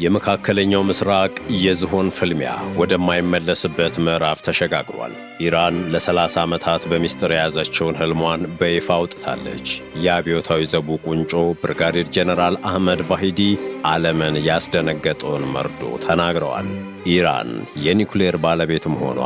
የመካከለኛው ምስራቅ የዝሆን ፍልሚያ ወደማይመለስበት ምዕራፍ ተሸጋግሯል። ኢራን ለ30 ዓመታት በሚስጥር የያዘችውን ህልሟን በይፋ አውጥታለች። የአብዮታዊ ዘቡ ቁንጮ ብርጋዴር ጀነራል አህመድ ቫሂዲ ዓለምን ያስደነገጠውን መርዶ ተናግረዋል። ኢራን የኒውክሌር ባለቤት መሆኗ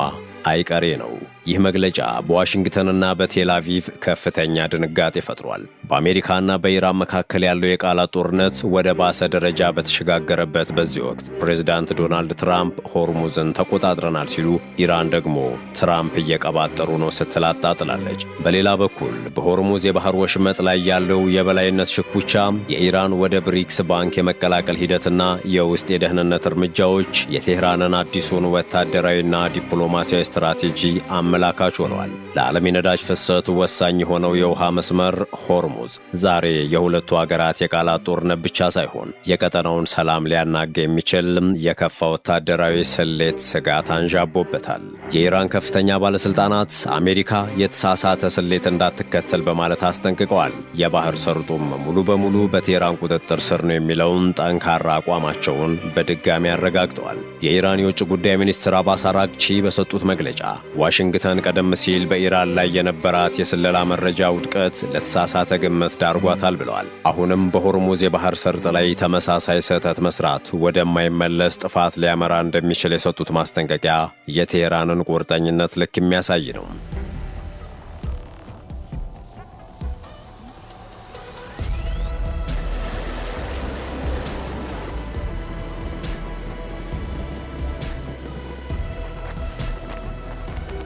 አይቀሬ ነው። ይህ መግለጫ በዋሽንግተንና በቴል አቪቭ ከፍተኛ ድንጋጤ ፈጥሯል። በአሜሪካና በኢራን መካከል ያለው የቃላት ጦርነት ወደ ባሰ ደረጃ በተሸጋገረበት በዚህ ወቅት ፕሬዝዳንት ዶናልድ ትራምፕ ሆርሙዝን ተቆጣጥረናል ሲሉ፣ ኢራን ደግሞ ትራምፕ እየቀባጠሩ ነው ስትል አጣጥላለች። በሌላ በኩል በሆርሙዝ የባህር ወሽመጥ ላይ ያለው የበላይነት ሽኩቻ፣ የኢራን ወደ ብሪክስ ባንክ የመቀላቀል ሂደትና የውስጥ የደህንነት እርምጃዎች የቴህራንን አዲሱን ወታደራዊና ዲፕሎማሲያዊ ስትራቴጂ አመላካች ሆነዋል። ለዓለም የነዳጅ ፍሰት ወሳኝ የሆነው የውሃ መስመር ሆርሙዝ ዛሬ የሁለቱ አገራት የቃላት ጦርነት ብቻ ሳይሆን የቀጠናውን ሰላም ሊያናጋ የሚችል የከፋ ወታደራዊ ስሌት ስጋት አንዣቦበታል። የኢራን ከፍተኛ ባለሥልጣናት አሜሪካ የተሳሳተ ስሌት እንዳትከተል በማለት አስጠንቅቀዋል። የባህር ሰርጡም ሙሉ በሙሉ በቴህራን ቁጥጥር ስር ነው የሚለውን ጠንካራ አቋማቸውን በድጋሚ አረጋግጠዋል። የኢራን የውጭ ጉዳይ ሚኒስትር አባስ አራግቺ በሰጡት መግለጫ ዋሽንግተን ቀደም ሲል በኢራን ላይ የነበራት የስለላ መረጃ ውድቀት ለተሳሳተ ግምት ዳርጓታል ብለዋል። አሁንም በሆርሙዝ የባህር ሰርጥ ላይ ተመሳሳይ ስህተት መስራት ወደማይመለስ ጥፋት ሊያመራ እንደሚችል የሰጡት ማስጠንቀቂያ የቴህራንን ቁርጠኝነት ልክ የሚያሳይ ነው።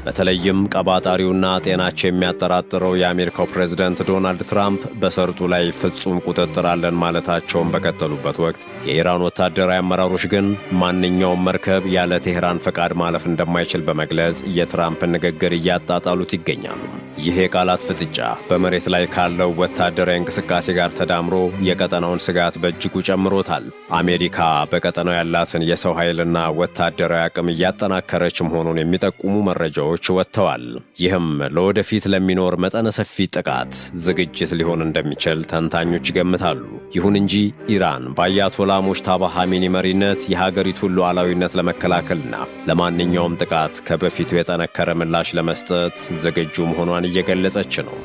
በተለይም ቀባጣሪውና ጤናቸው የሚያጠራጥረው የአሜሪካው ፕሬዝዳንት ዶናልድ ትራምፕ በሰርጡ ላይ ፍጹም ቁጥጥር አለን ማለታቸውን በቀጠሉበት ወቅት የኢራን ወታደራዊ አመራሮች ግን ማንኛውም መርከብ ያለ ቴህራን ፈቃድ ማለፍ እንደማይችል በመግለጽ የትራምፕን ንግግር እያጣጣሉት ይገኛሉ። ይህ የቃላት ፍጥጫ በመሬት ላይ ካለው ወታደራዊ እንቅስቃሴ ጋር ተዳምሮ የቀጠናውን ስጋት በእጅጉ ጨምሮታል። አሜሪካ በቀጠናው ያላትን የሰው ኃይልና ወታደራዊ አቅም እያጠናከረች መሆኑን የሚጠቁሙ መረጃዎች ወጥተዋል። ይህም ለወደፊት ለሚኖር መጠነ ሰፊ ጥቃት ዝግጅት ሊሆን እንደሚችል ተንታኞች ይገምታሉ። ይሁን እንጂ ኢራን በአያቶላ ሙጅተባ ኻሜኒ መሪነት የሀገሪቱን ሉዓላዊነት ለመከላከልና ለማንኛውም ጥቃት ከበፊቱ የጠነከረ ምላሽ ለመስጠት ዝግጁ መሆኗን እየገለጸች ነው።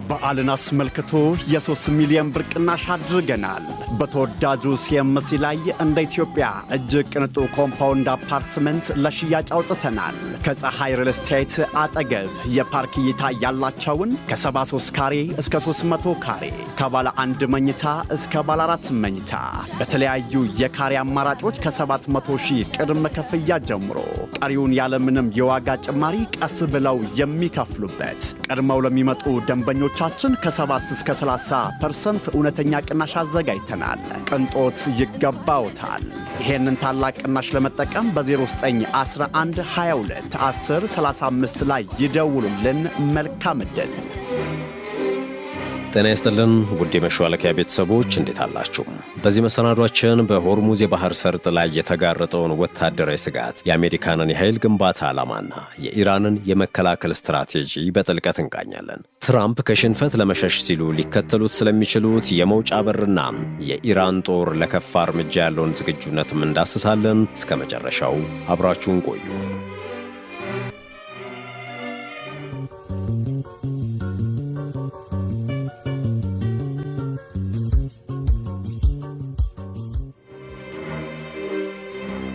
በዓልን አስመልክቶ የ3 ሚሊዮን ብር ቅናሽ አድርገናል። በተወዳጁ ሲኤምሲ ላይ እንደ ኢትዮጵያ እጅግ ቅንጡ ኮምፓውንድ አፓርትመንት ለሽያጭ አውጥተናል። ከፀሐይ ሪል ስቴት አጠገብ የፓርክ እይታ ያላቸውን ከ73 ካሬ እስከ 300 ካሬ፣ ከባለ 1 መኝታ እስከ ባለ 4 መኝታ በተለያዩ የካሬ አማራጮች ከ700 ሺህ ቅድመ ክፍያ ጀምሮ ቀሪውን ያለምንም የዋጋ ጭማሪ ቀስ ብለው የሚከፍሉበት፣ ቀድመው ለሚመጡ ደንበኞቻችን ከ7 እስከ 30% እውነተኛ ቅናሽ አዘጋጅተናል። ቅንጦት ይገባውታል። ይሄንን ታላቅ ቅናሽ ለመጠቀም በ0911 22 10 35 ላይ ይደውሉልን። መልካም ዕድል። ጤና ይስጥልን ውድ የመሿለኪያ ቤተሰቦች እንዴት አላችሁ? በዚህ መሰናዷችን በሆርሙዝ የባህር ሰርጥ ላይ የተጋረጠውን ወታደራዊ ስጋት፣ የአሜሪካንን የኃይል ግንባታ ዓላማና የኢራንን የመከላከል ስትራቴጂ በጥልቀት እንቃኛለን። ትራምፕ ከሽንፈት ለመሸሽ ሲሉ ሊከተሉት ስለሚችሉት የመውጫ በርና የኢራን ጦር ለከፋ እርምጃ ያለውን ዝግጁነትም እንዳስሳለን። እስከ መጨረሻው አብራችሁን ቆዩ።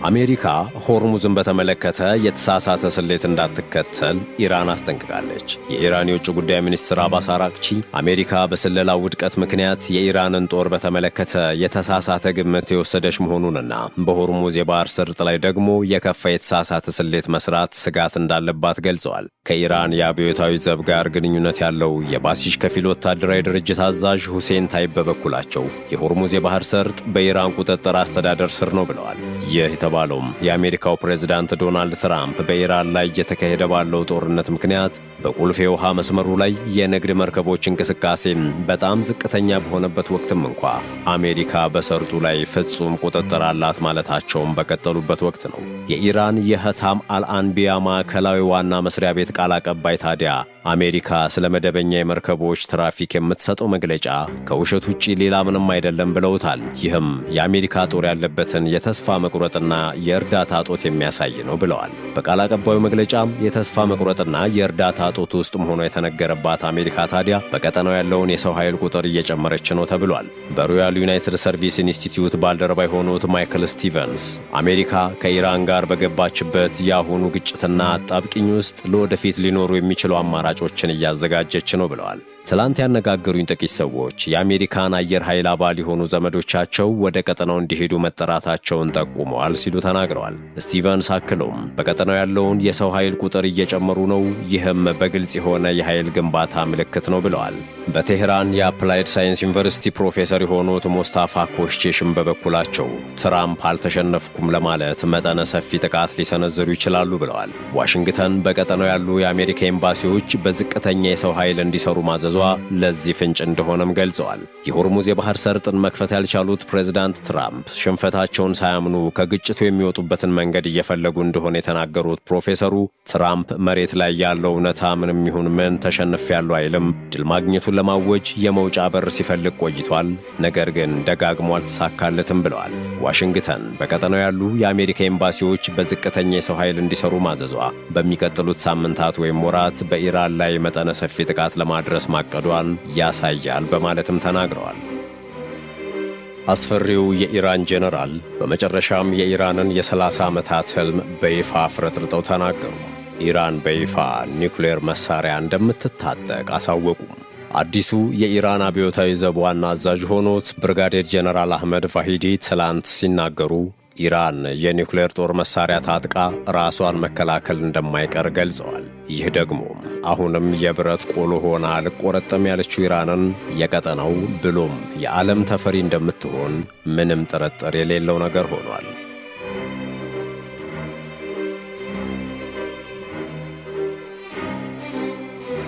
አሜሪካ ሆርሙዝን በተመለከተ የተሳሳተ ስሌት እንዳትከተል ኢራን አስጠንቅቃለች። የኢራን የውጭ ጉዳይ ሚኒስትር አባስ አራግቺ አሜሪካ በስለላ ውድቀት ምክንያት የኢራንን ጦር በተመለከተ የተሳሳተ ግምት የወሰደች መሆኑንና በሆርሙዝ የባህር ሰርጥ ላይ ደግሞ የከፋ የተሳሳተ ስሌት መስራት ስጋት እንዳለባት ገልጸዋል። ከኢራን የአብዮታዊ ዘብ ጋር ግንኙነት ያለው የባሲሽ ከፊል ወታደራዊ ድርጅት አዛዥ ሁሴን ታይብ በበኩላቸው የሆርሙዝ የባህር ሰርጥ በኢራን ቁጥጥር አስተዳደር ስር ነው ብለዋል። ይህ እንደተባለው የአሜሪካው ፕሬዝዳንት ዶናልድ ትራምፕ በኢራን ላይ እየተካሄደ ባለው ጦርነት ምክንያት በቁልፍ የውሃ መስመሩ ላይ የንግድ መርከቦች እንቅስቃሴ በጣም ዝቅተኛ በሆነበት ወቅትም እንኳ አሜሪካ በሰርጡ ላይ ፍጹም ቁጥጥር አላት ማለታቸውን በቀጠሉበት ወቅት ነው። የኢራን የህታም አልአንቢያ ማዕከላዊ ዋና መስሪያ ቤት ቃል አቀባይ ታዲያ አሜሪካ ስለ መደበኛ የመርከቦች ትራፊክ የምትሰጠው መግለጫ ከውሸት ውጪ ሌላ ምንም አይደለም ብለውታል። ይህም የአሜሪካ ጦር ያለበትን የተስፋ መቁረጥና የእርዳታ እጦት የሚያሳይ ነው ብለዋል። በቃል አቀባዩ መግለጫ የተስፋ መቁረጥና የእርዳታ እጦት ውስጥ መሆኗ የተነገረባት አሜሪካ ታዲያ በቀጠናው ያለውን የሰው ኃይል ቁጥር እየጨመረች ነው ተብሏል። በሮያል ዩናይትድ ሰርቪስ ኢንስቲትዩት ባልደረባ የሆኑት ማይክል ስቲቨንስ አሜሪካ ከኢራን ጋር በገባችበት የአሁኑ ግጭትና አጣብቂኝ ውስጥ ለወደፊት ሊኖሩ የሚችሉ አማራጮችን እያዘጋጀች ነው ብለዋል። ትላንት ያነጋገሩኝ ጥቂት ሰዎች የአሜሪካን አየር ኃይል አባል የሆኑ ዘመዶቻቸው ወደ ቀጠናው እንዲሄዱ መጠራታቸውን ጠቁመዋል ሲሉ ተናግረዋል። ስቲቨንስ አክለውም በቀጠናው ያለውን የሰው ኃይል ቁጥር እየጨመሩ ነው፣ ይህም በግልጽ የሆነ የኃይል ግንባታ ምልክት ነው ብለዋል። በቴህራን የአፕላይድ ሳይንስ ዩኒቨርሲቲ ፕሮፌሰር የሆኑት ሞስታፋ ኮሽቼሽም በበኩላቸው ትራምፕ አልተሸነፍኩም ለማለት መጠነ ሰፊ ጥቃት ሊሰነዝሩ ይችላሉ ብለዋል። ዋሽንግተን በቀጠናው ያሉ የአሜሪካ ኤምባሲዎች በዝቅተኛ የሰው ኃይል እንዲሰሩ ማዘዟ ለዚህ ፍንጭ እንደሆነም ገልጸዋል። የሆርሙዝ የባህር ሰርጥን መክፈት ያልቻሉት ፕሬዝዳንት ትራምፕ ሽንፈታቸውን ሳያምኑ ከግጭቱ የሚወጡበትን መንገድ እየፈለጉ እንደሆነ የተናገሩት ፕሮፌሰሩ ትራምፕ መሬት ላይ ያለው እውነታ ምንም ይሁን ምን ተሸንፌያለሁ አይልም፣ ድል ማግኘቱን ለማወጅ የመውጫ በር ሲፈልግ ቆይቷል፣ ነገር ግን ደጋግሞ አልተሳካለትም ብለዋል። ዋሽንግተን በቀጠናው ያሉ የአሜሪካ ኤምባሲዎች በዝቅተኛ የሰው ኃይል እንዲሰሩ ማዘዟ በሚቀጥሉት ሳምንታት ወይም ወራት በኢራን ላይ መጠነ ሰፊ ጥቃት ለማድረስ ማቀዷን ያሳያል በማለትም ተናግረዋል። አስፈሪው የኢራን ጄኔራል በመጨረሻም የኢራንን የ30 ዓመታት ሕልም በይፋ አፍረጥርጠው ተናገሩ። ኢራን በይፋ ኒውክሌር መሳሪያ እንደምትታጠቅ አሳወቁም። አዲሱ የኢራን አብዮታዊ ዘብ ዋና አዛዥ ሆኑት ብርጋዴር ጄኔራል አህመድ ቫሂዲ ትላንት ሲናገሩ ኢራን የኒውክሌር ጦር መሳሪያ ታጥቃ ራሷን መከላከል እንደማይቀር ገልጸዋል። ይህ ደግሞ አሁንም የብረት ቆሎ ሆና ልቆረጠም ያለችው ኢራንን የቀጠናው ብሎም የዓለም ተፈሪ እንደምትሆን ምንም ጥርጥር የሌለው ነገር ሆኗል።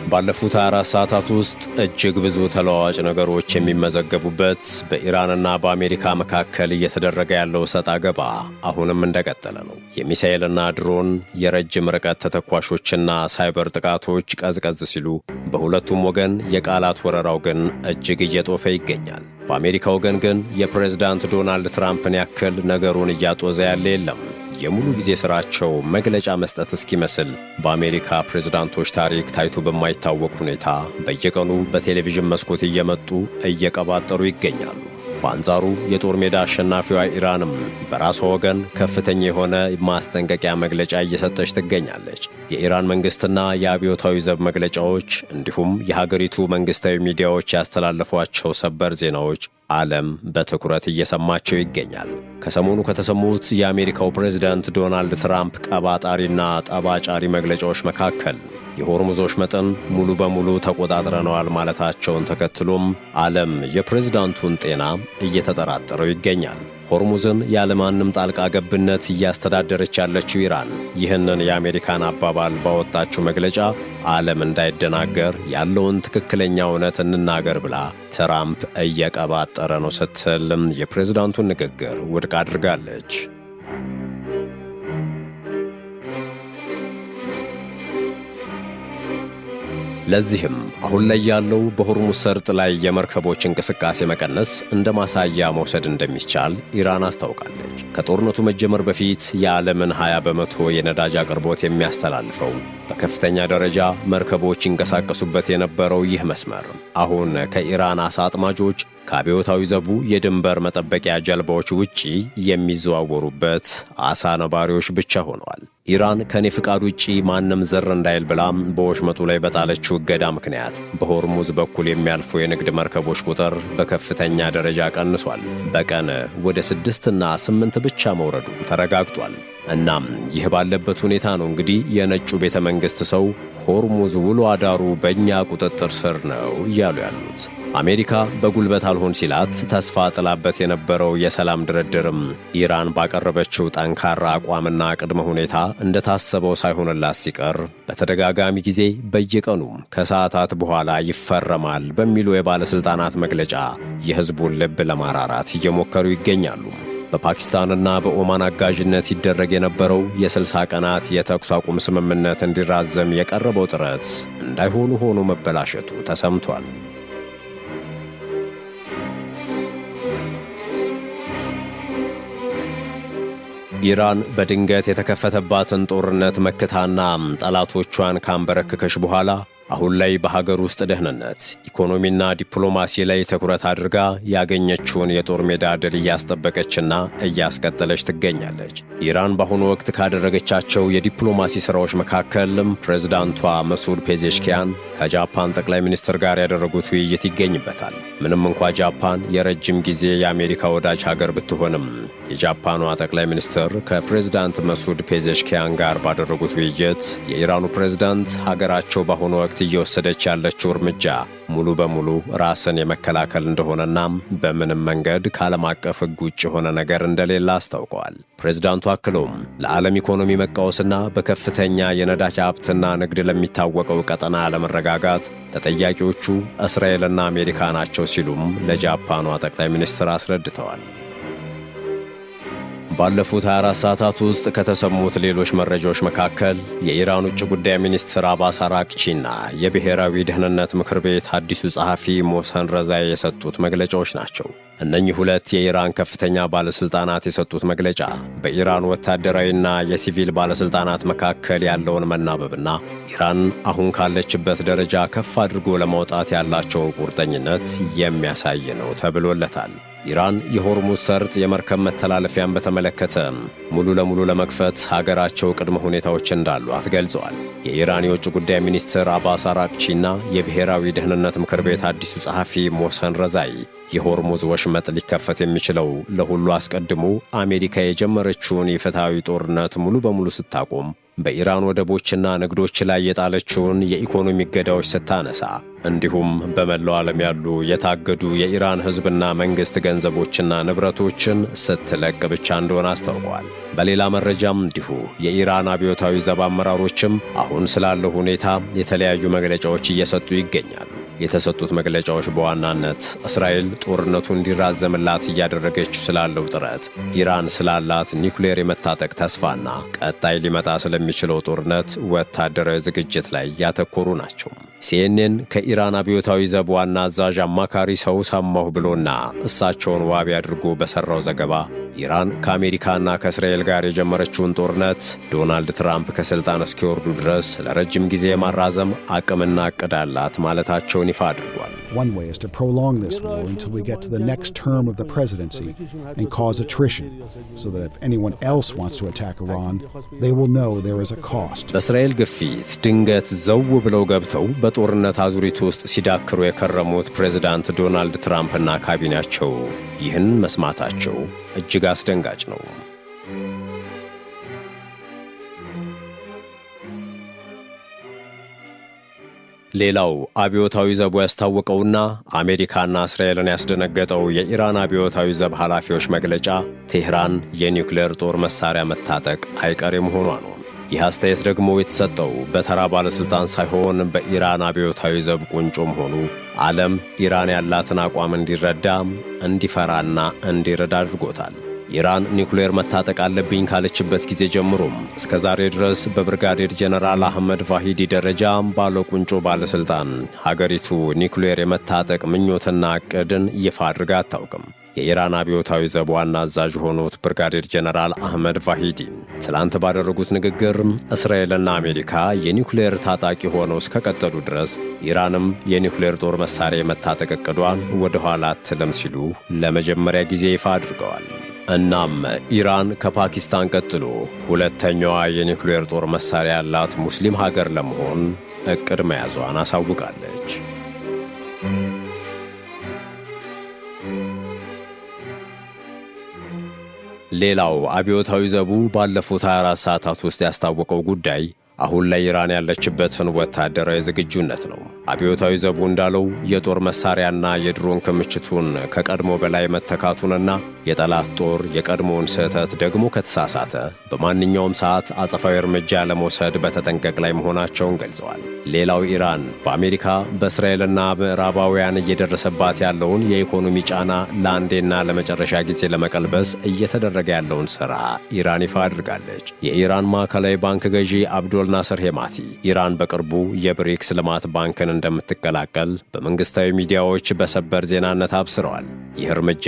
ባለፉት 24 ሰዓታት ውስጥ እጅግ ብዙ ተለዋዋጭ ነገሮች የሚመዘገቡበት በኢራንና በአሜሪካ መካከል እየተደረገ ያለው ሰጣ ገባ አሁንም እንደቀጠለ ነው። የሚሳኤልና ድሮን፣ የረጅም ርቀት ተተኳሾችና ሳይበር ጥቃቶች ቀዝቀዝ ሲሉ፣ በሁለቱም ወገን የቃላት ወረራው ግን እጅግ እየጦፈ ይገኛል። በአሜሪካ ወገን ግን የፕሬዝዳንት ዶናልድ ትራምፕን ያክል ነገሩን እያጦዘ ያለ የለም። የሙሉ ጊዜ ሥራቸው መግለጫ መስጠት እስኪመስል በአሜሪካ ፕሬዝዳንቶች ታሪክ ታይቶ በማይታወቅ ሁኔታ በየቀኑ በቴሌቪዥን መስኮት እየመጡ እየቀባጠሩ ይገኛሉ። በአንጻሩ የጦር ሜዳ አሸናፊዋ ኢራንም በራሷ ወገን ከፍተኛ የሆነ ማስጠንቀቂያ መግለጫ እየሰጠች ትገኛለች። የኢራን መንግሥትና የአብዮታዊ ዘብ መግለጫዎች እንዲሁም የሀገሪቱ መንግሥታዊ ሚዲያዎች ያስተላለፏቸው ሰበር ዜናዎች ዓለም በትኩረት እየሰማቸው ይገኛል። ከሰሞኑ ከተሰሙት የአሜሪካው ፕሬዝዳንት ዶናልድ ትራምፕ ቀባጣሪና ጠባጫሪ መግለጫዎች መካከል የሆርሙዞች መጠን ሙሉ በሙሉ ተቆጣጥረነዋል ማለታቸውን ተከትሎም ዓለም የፕሬዝዳንቱን ጤና እየተጠራጠረው ይገኛል። ሆርሙዝን ያለማንም ጣልቃ ገብነት እያስተዳደረች ያለችው ኢራን ይህንን የአሜሪካን አባባል ባወጣችው መግለጫ ዓለም እንዳይደናገር ያለውን ትክክለኛ እውነት እንናገር ብላ ትራምፕ እየቀባጠረ ነው ስትል የፕሬዝዳንቱን ንግግር ውድቅ አድርጋለች። ለዚህም አሁን ላይ ያለው በሆርሙዝ ሰርጥ ላይ የመርከቦች እንቅስቃሴ መቀነስ እንደ ማሳያ መውሰድ እንደሚቻል ኢራን አስታውቃለች። ከጦርነቱ መጀመር በፊት የዓለምን 20 በመቶ የነዳጅ አቅርቦት የሚያስተላልፈው በከፍተኛ ደረጃ መርከቦች ይንቀሳቀሱበት የነበረው ይህ መስመር አሁን ከኢራን አሳ አጥማጆች ከአብዮታዊ ዘቡ የድንበር መጠበቂያ ጀልባዎች ውጪ የሚዘዋወሩበት አሳ ነባሪዎች ብቻ ሆነዋል። ኢራን ከኔ ፍቃድ ውጪ ማንም ዘር እንዳይል ብላም በወሽመጡ ላይ በጣለችው እገዳ ምክንያት በሆርሙዝ በኩል የሚያልፉ የንግድ መርከቦች ቁጥር በከፍተኛ ደረጃ ቀንሷል። በቀን ወደ 6 እና 8 ብቻ መውረዱ ተረጋግጧል። እናም ይህ ባለበት ሁኔታ ነው እንግዲህ የነጩ ቤተ መንግሥት ሰው ሆርሙዝ ውሎ አዳሩ በእኛ ቁጥጥር ስር ነው እያሉ ያሉት። አሜሪካ በጉልበት አልሆን ሲላት ተስፋ ጥላበት የነበረው የሰላም ድርድርም ኢራን ባቀረበችው ጠንካራ አቋምና ቅድመ ሁኔታ እንደታሰበው ሳይሆንላት ሲቀር በተደጋጋሚ ጊዜ በየቀኑ ከሰዓታት በኋላ ይፈረማል በሚሉ የባለሥልጣናት መግለጫ የሕዝቡን ልብ ለማራራት እየሞከሩ ይገኛሉ። በፓኪስታንና በኦማን አጋዥነት ይደረግ የነበረው የ60 ቀናት የተኩስ አቁም ስምምነት እንዲራዘም የቀረበው ጥረት እንዳይሆኑ ሆኖ መበላሸቱ ተሰምቷል። ኢራን በድንገት የተከፈተባትን ጦርነት መክታና ጠላቶቿን ካንበረከከች በኋላ አሁን ላይ በሀገር ውስጥ ደህንነት፣ ኢኮኖሚና ዲፕሎማሲ ላይ ትኩረት አድርጋ ያገኘችውን የጦር ሜዳ ድል እያስጠበቀችና እያስቀጠለች ትገኛለች። ኢራን በአሁኑ ወቅት ካደረገቻቸው የዲፕሎማሲ ሥራዎች መካከልም ፕሬዝዳንቷ መሱድ ፔዜሽኪያን ከጃፓን ጠቅላይ ሚኒስትር ጋር ያደረጉት ውይይት ይገኝበታል። ምንም እንኳ ጃፓን የረጅም ጊዜ የአሜሪካ ወዳጅ ሀገር ብትሆንም የጃፓኗ ጠቅላይ ሚኒስትር ከፕሬዝዳንት መሱድ ፔዜሽኪያን ጋር ባደረጉት ውይይት የኢራኑ ፕሬዝዳንት ሀገራቸው በአሁኑ ወቅት እየወሰደች ያለችው እርምጃ ሙሉ በሙሉ ራስን የመከላከል እንደሆነና በምንም መንገድ ከዓለም አቀፍ ሕግ ውጭ የሆነ ነገር እንደሌለ አስታውቀዋል። ፕሬዝዳንቱ አክለውም ለዓለም ኢኮኖሚ መቃወስና በከፍተኛ የነዳጅ ሀብትና ንግድ ለሚታወቀው ቀጠና አለመረጋጋት ተጠያቂዎቹ እስራኤልና አሜሪካ ናቸው ሲሉም ለጃፓኗ ጠቅላይ ሚኒስትር አስረድተዋል። ባለፉት 24 ሰዓታት ውስጥ ከተሰሙት ሌሎች መረጃዎች መካከል የኢራን ውጭ ጉዳይ ሚኒስትር አባስ አራቅቺና የብሔራዊ ደህንነት ምክር ቤት አዲሱ ጸሐፊ ሞሰን ረዛይ የሰጡት መግለጫዎች ናቸው። እነኚህ ሁለት የኢራን ከፍተኛ ባለሥልጣናት የሰጡት መግለጫ በኢራን ወታደራዊና የሲቪል ባለሥልጣናት መካከል ያለውን መናበብና ኢራን አሁን ካለችበት ደረጃ ከፍ አድርጎ ለማውጣት ያላቸውን ቁርጠኝነት የሚያሳይ ነው ተብሎለታል። ኢራን የሆርሙዝ ሰርጥ የመርከብ መተላለፊያን በተመለከተ ሙሉ ለሙሉ ለመክፈት ሀገራቸው ቅድመ ሁኔታዎች እንዳሏት ገልጸዋል። የኢራን የውጭ ጉዳይ ሚኒስትር አባስ አራቅቺና የብሔራዊ ደህንነት ምክር ቤት አዲሱ ጸሐፊ ሞሰን ረዛይ የሆርሙዝ ወሽመጥ ሊከፈት የሚችለው ለሁሉ አስቀድሞ አሜሪካ የጀመረችውን የፍትሐዊ ጦርነት ሙሉ በሙሉ ስታቆም፣ በኢራን ወደቦችና ንግዶች ላይ የጣለችውን የኢኮኖሚ እገዳዎች ስታነሳ፣ እንዲሁም በመላው ዓለም ያሉ የታገዱ የኢራን ሕዝብና መንግሥት ገንዘቦችና ንብረቶችን ስትለቅ ብቻ እንደሆነ አስታውቀዋል። በሌላ መረጃም እንዲሁ የኢራን አብዮታዊ ዘብ አመራሮችም አሁን ስላለው ሁኔታ የተለያዩ መግለጫዎች እየሰጡ ይገኛሉ። የተሰጡት መግለጫዎች በዋናነት እስራኤል ጦርነቱ እንዲራዘምላት እያደረገችው ስላለው ጥረት፣ ኢራን ስላላት ኒውክሌር የመታጠቅ ተስፋና ቀጣይ ሊመጣ ስለሚችለው ጦርነት ወታደራዊ ዝግጅት ላይ ያተኮሩ ናቸው። ሲኤንኤን ከኢራን አብዮታዊ ዘብ ዋና አዛዥ አማካሪ ሰው ሰማሁ ብሎና እሳቸውን ዋቢ አድርጎ በሠራው ዘገባ ኢራን ከአሜሪካና ከእስራኤል ጋር የጀመረችውን ጦርነት ዶናልድ ትራምፕ ከሥልጣን እስኪወርዱ ድረስ ለረጅም ጊዜ የማራዘም አቅምና ዕቅድ አላት ማለታቸውን ይፋ አድርጓል። One way is to prolong this war until we get to the next term of the presidency and cause attrition, so that if anyone else wants to attack Iran, they will know there is a cost. በእስራኤል ግፊት ድንገት ዘው ብለው ገብተው በጦርነት አዙሪት ውስጥ ሲዳክሩ የከረሙት ፕሬዝዳንት ዶናልድ ትራምፕና ካቢኔያቸው ይህን መስማታቸው እጅግ አስደንጋጭ ነው። ሌላው አብዮታዊ ዘቡ ያስታወቀውና አሜሪካና እስራኤልን ያስደነገጠው የኢራን አብዮታዊ ዘብ ኃላፊዎች መግለጫ ቴህራን የኒውክሌር ጦር መሳሪያ መታጠቅ አይቀሬ መሆኗ ነው። ይህ አስተያየት ደግሞ የተሰጠው በተራ ባለሥልጣን ሳይሆን በኢራን አብዮታዊ ዘብ ቁንጮ መሆኑ ዓለም ኢራን ያላትን አቋም እንዲረዳ፣ እንዲፈራና እንዲረዳ አድርጎታል። ኢራን ኒውክሌር መታጠቅ አለብኝ ካለችበት ጊዜ ጀምሮም እስከ ዛሬ ድረስ በብርጋዴር ጀነራል አህመድ ቫሂዲ ደረጃ ባለ ቁንጮ ባለሥልጣን ሀገሪቱ ኒውክሌር የመታጠቅ ምኞትና ዕቅድን ይፋ አድርጋ አታውቅም። የኢራን አብዮታዊ ዘብ ዋና አዛዥ የሆኑት ብርጋዴር ጀነራል አህመድ ቫሂዲ ትላንት ባደረጉት ንግግር እስራኤልና አሜሪካ የኒውክሌር ታጣቂ ሆነው እስከቀጠሉ ድረስ ኢራንም የኒውክሌር ጦር መሳሪያ የመታጠቅ ዕቅዷን ወደ ኋላ አትልም ሲሉ ለመጀመሪያ ጊዜ ይፋ አድርገዋል። እናም ኢራን ከፓኪስታን ቀጥሎ ሁለተኛዋ የኒውክሌር ጦር መሳሪያ ያላት ሙስሊም ሀገር ለመሆን ዕቅድ መያዟን አሳውቃለች። ሌላው አብዮታዊ ዘቡ ባለፉት 24 ሰዓታት ውስጥ ያስታወቀው ጉዳይ አሁን ላይ ኢራን ያለችበትን ወታደራዊ ዝግጁነት ነው። አብዮታዊ ዘቡ እንዳለው የጦር መሳሪያና የድሮን ክምችቱን ከቀድሞ በላይ መተካቱንና የጠላት ጦር የቀድሞውን ስህተት ደግሞ ከተሳሳተ በማንኛውም ሰዓት አጸፋዊ እርምጃ ለመውሰድ በተጠንቀቅ ላይ መሆናቸውን ገልጸዋል። ሌላው ኢራን በአሜሪካ በእስራኤልና ምዕራባውያን እየደረሰባት ያለውን የኢኮኖሚ ጫና ለአንዴና ለመጨረሻ ጊዜ ለመቀልበስ እየተደረገ ያለውን ሥራ ኢራን ይፋ አድርጋለች። የኢራን ማዕከላዊ ባንክ ገዢ አብዶል ናስር ሄማቲ ኢራን በቅርቡ የብሪክስ ልማት ባንክን እንደምትቀላቀል በመንግሥታዊ ሚዲያዎች በሰበር ዜናነት አብስረዋል። ይህ እርምጃ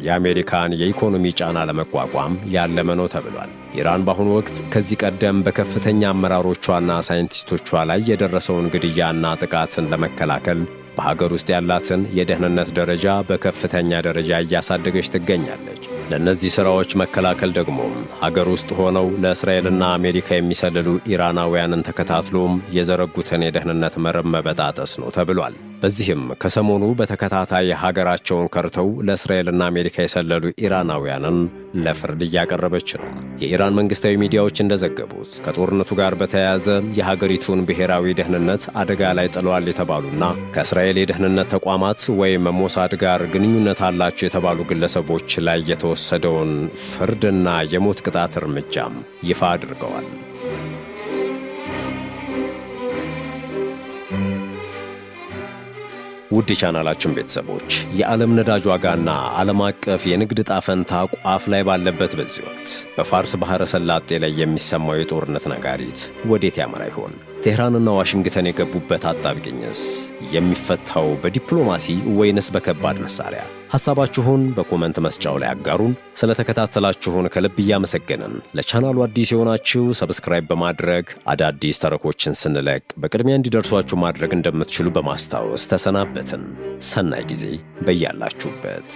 የአሜሪካን የኢኮኖሚ ጫና ለመቋቋም ያለመ ነው ተብሏል። ኢራን በአሁኑ ወቅት ከዚህ ቀደም በከፍተኛ አመራሮቿና ሳይንቲስቶቿ ላይ የደረሰውን ግድያና ጥቃትን ለመከላከል በሀገር ውስጥ ያላትን የደህንነት ደረጃ በከፍተኛ ደረጃ እያሳደገች ትገኛለች። ለእነዚህ ሥራዎች መከላከል ደግሞ ሀገር ውስጥ ሆነው ለእስራኤልና አሜሪካ የሚሰልሉ ኢራናውያንን ተከታትሎም የዘረጉትን የደህንነት መረብ መበጣጠስ ነው ተብሏል። በዚህም ከሰሞኑ በተከታታይ ሀገራቸውን ከርተው ለእስራኤልና አሜሪካ የሰለሉ ኢራናውያንን ለፍርድ እያቀረበች ነው። የኢራን መንግሥታዊ ሚዲያዎች እንደዘገቡት ከጦርነቱ ጋር በተያያዘ የሀገሪቱን ብሔራዊ ደህንነት አደጋ ላይ ጥለዋል የተባሉና ከእስራኤል የደህንነት ተቋማት ወይም ሞሳድ ጋር ግንኙነት አላቸው የተባሉ ግለሰቦች ላይ የተወሰደውን ፍርድና የሞት ቅጣት እርምጃም ይፋ አድርገዋል። ውድ የቻናላችን ቤተሰቦች የዓለም ነዳጅ ዋጋና ዓለም አቀፍ የንግድ ጣፈንታ ቋፍ ላይ ባለበት በዚህ ወቅት በፋርስ ባሕረ ሰላጤ ላይ የሚሰማው የጦርነት ነጋሪት ወዴት ያመራ ይሆን? ቴህራንና ዋሽንግተን የገቡበት አጣብቂኝስ የሚፈታው በዲፕሎማሲ ወይንስ በከባድ መሳሪያ? ሐሳባችሁን በኮመንት መስጫው ላይ አጋሩን። ስለተከታተላችሁን ከልብ እያመሰገንን ለቻናሉ አዲስ የሆናችሁ ሰብስክራይብ በማድረግ አዳዲስ ተረኮችን ስንለቅ በቅድሚያ እንዲደርሷችሁ ማድረግ እንደምትችሉ በማስታወስ ተሰናበትን። ሰናይ ጊዜ በያላችሁበት።